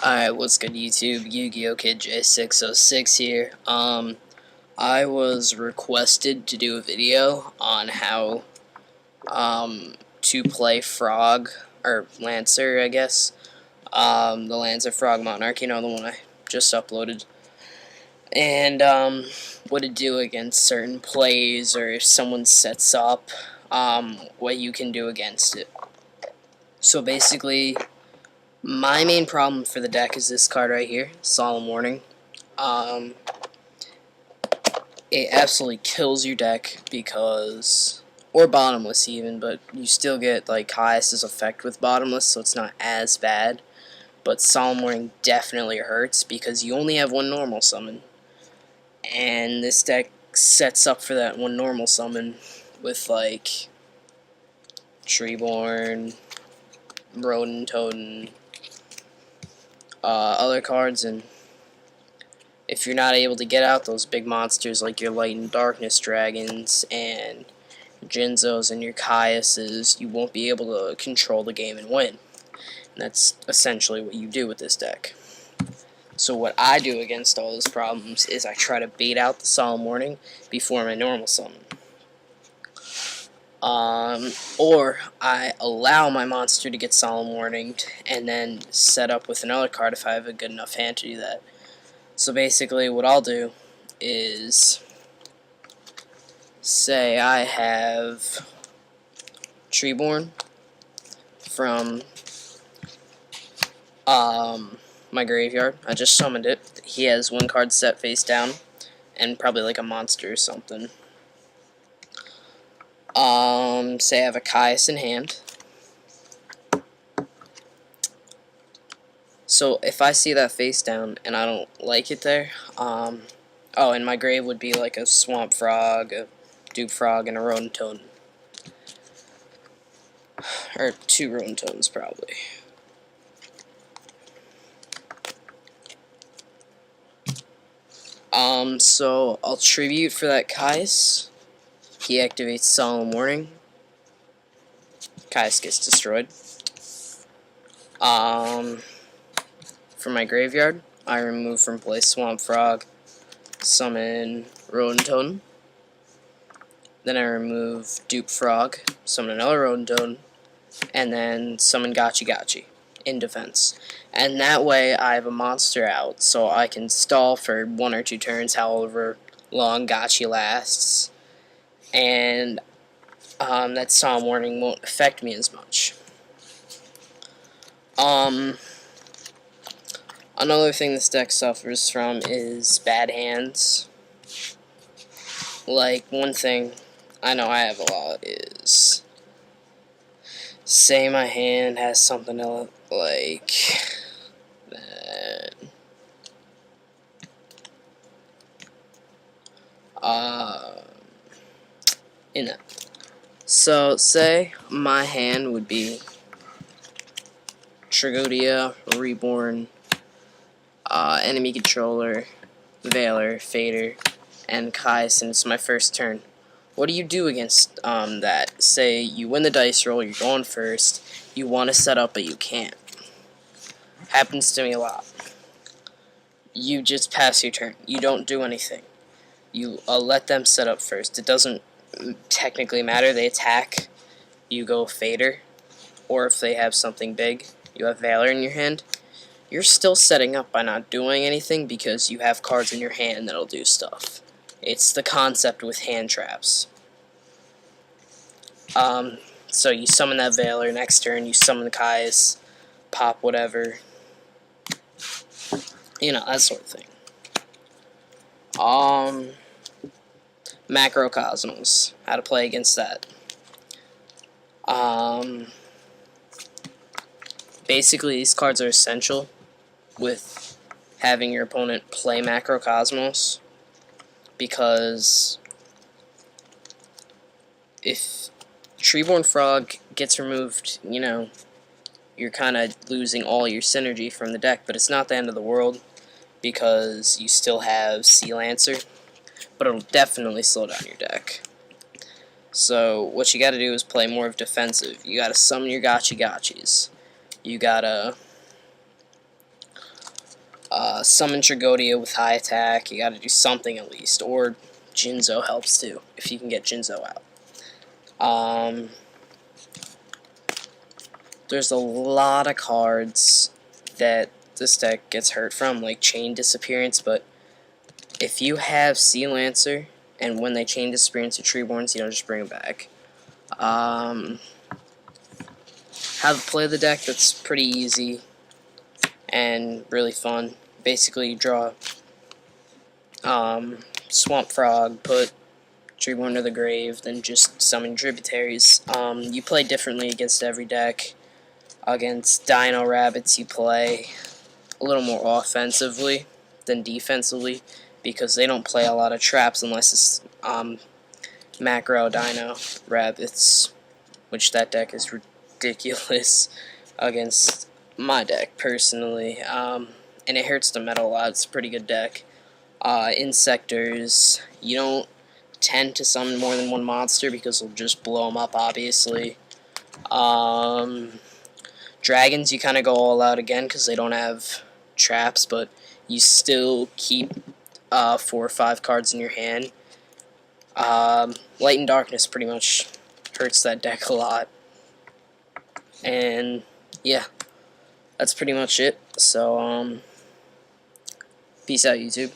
Alright, what's good YouTube? Yu-Gi-Oh! Kid J606 here. I was requested to do a video on how, to play Frog, or Lancer, I guess. The Lancer Frog Monarch, you know, the one I just uploaded. And, what to do against certain plays, or if someone sets up, what you can do against it. So basically, my main problem for the deck is this card right here, Solemn Warning. It absolutely kills your deck because, or Bottomless even, but you still get like Caius's effect with Bottomless, so it's not as bad. But Solemn Warning definitely hurts because you only have one normal summon, and this deck sets up for that one normal summon with like Treeborn, Rodent Totem, other cards, and if you're not able to get out those big monsters like your Light and Darkness Dragons and Jinzos and your Caiuses, you won't be able to control the game and win. And that's essentially what you do with this deck. So what I do against all those problems is I try to bait out the Solemn Warning before my normal summon. Or I allow my monster to get Solemn Warninged and then set up with another card if I have a good enough hand to do that. So basically what I'll do is, say I have Treeborn from my graveyard. I just summoned it. He has one card set face down and probably like a monster or something. Say I have a Caius in hand. So if I see that face down and I don't like it there, oh, and my grave would be like a Swamp Frog, a Dupe Frog, and a Rodent Totem. Or two Rodent Totems, probably. So I'll tribute for that Caius. He activates Solemn Warning. Caius gets destroyed. From my graveyard, I remove from play Swamp Frog, summon Rodent Totem. Then I remove Dupe Frog, summon another Rodent Totem, and then summon Gachi in defense. And that way I have a monster out, so I can stall for 1 or 2 turns, however long Gachi lasts, and that Solemn Warning won't affect me as much. Another thing this deck suffers from is bad hands. Like, one thing I know I have a lot is, say my hand has something else, like that. So, say my hand would be Tragodia, Reborn, enemy controller, Veiler, Fader, and Kai since my first turn. What do you do against that? Say you win the dice roll, you're going first, you want to set up but you can't. Happens to me a lot. You just pass your turn. You don't do anything. You let them set up first. It doesn't technically matter. They attack, you go Fader, or if they have something big, you have Valor in your hand. You're still setting up by not doing anything because you have cards in your hand that'll do stuff. It's the concept with hand traps. So you summon that Valor, next turn you summon Caius, pop whatever, you know, that sort of thing. Macrocosmos, how to play against that. Basically these cards are essential with having your opponent play Macrocosmos, because if Treeborn Frog gets removed, you know, you're kind of losing all your synergy from the deck, but it's not the end of the world because you still have Sea Lancer, but it'll definitely slow down your deck. So what you gotta do is play more of defensive. You gotta summon your Gachis. You gotta Summon Tragodia with high attack. You gotta do something at least. Or Jinzo helps too, if you can get Jinzo out. There's a lot of cards that this deck gets hurt from, like Chain Disappearance, but if you have Sea Lancer, and when they Chain Disappearance to Treeborns, you don't just bring them back. How to play the deck, that's pretty easy and really fun. Basically, you draw Swamp Frog, put Treeborn to the grave, then just summon Tributaries. You play differently against every deck. Against Dino Rabbits, you play a little more offensively than defensively, because they don't play a lot of traps unless it's Macro Dino Rabbits, which that deck is ridiculous against my deck, personally. And it hurts the metal a lot. It's a pretty good deck. Insectors, you don't tend to summon more than one monster because they'll just blow them up, obviously. Dragons, you kind of go all out again because they don't have traps, but you still keep 4 or 5 cards in your hand. Light and Darkness pretty much hurts that deck a lot. And yeah, that's pretty much it. So, peace out, YouTube.